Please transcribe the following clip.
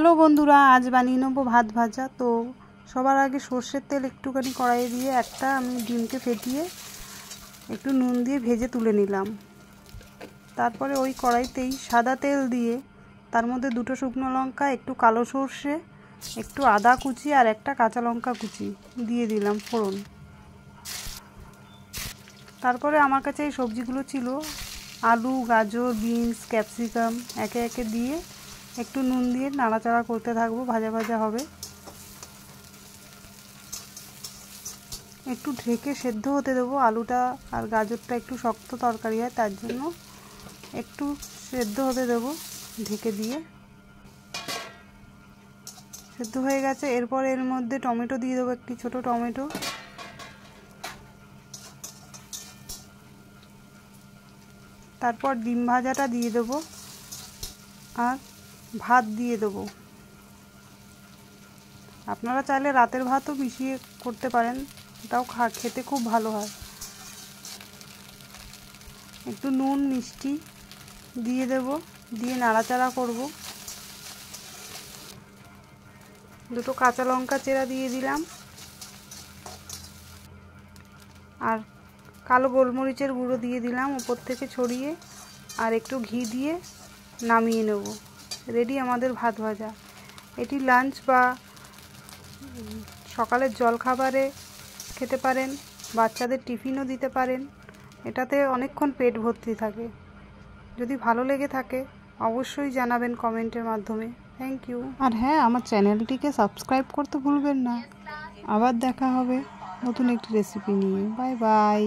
Hello বন্ধুরা, আজ বানিয়ে নেবো ভাত ভাজা। তো সবার আগে সর্ষের তেল একটুখানি কড়াইয়ে দিয়ে আমি ডিমকে ফেটিয়ে একটু নুন দিয়ে ভেজে তুলে নিলাম। তারপরে ওই কড়াইতেই সাদা তেল দিয়ে তার মধ্যে দুটো শুকনো লঙ্কা, একটু কালো সর্ষে, একটু আদা কুচি আর একটা কাঁচা লঙ্কা কুচি দিয়ে দিলাম ফোড়ন। তারপরে আমার কাছে এই সবজিগুলো ছিল, আলু, গাজর, বিনস, ক্যাপসিকাম একে একে দিয়ে একটু নুন দিয়ে নাড়াচাড়া করতে থাকবো, ভাজা ভাজা হবে। একটু ঢেকে সেদ্ধ হতে দেবো। আলুটা আর গাজরটা একটু শক্ত তরকারি হয়, তার জন্য একটু সেদ্ধ হতে দেবো ঢেকে দিয়ে। সেদ্ধ হয়ে গেছে। এরপর এর মধ্যে টমেটো দিয়ে দেবো, একটি ছোট টমেটো। তারপর ডিম ভাজাটা দিয়ে দেবো আর ভাত দিয়ে দেবো। আপনারা চাইলে রাতের ভাতও মিশিয়ে করতে পারেন, এটাও খেতে খুব ভালো হয়। একটু নুন মিষ্টি দিয়ে দেব, দিয়ে নাড়াচাড়া করব। দুটো কাঁচা লঙ্কা চেরা দিয়ে দিলাম আর কালো গোলমরিচের গুঁড়ো দিয়ে দিলাম উপর থেকে ছড়িয়ে, আর একটু ঘি দিয়ে নামিয়ে নেব। রেডি আমাদের ভাত ভাজা। এটি লাঞ্চ বা সকালের জলখাবারে খেতে পারেন, বাচ্চাদের টিফিনও দিতে পারেন। এটাতে অনেকক্ষণ পেট ভর্তি থাকে। যদি ভালো লেগে থাকে অবশ্যই জানাবেন কমেন্টের মাধ্যমে। Thank you. আর হ্যাঁ, আমার চ্যানেলটিকে সাবস্ক্রাইব করতে ভুলবেন না। আবার দেখা হবে নতুন একটি রেসিপি নিয়ে। Bye bye.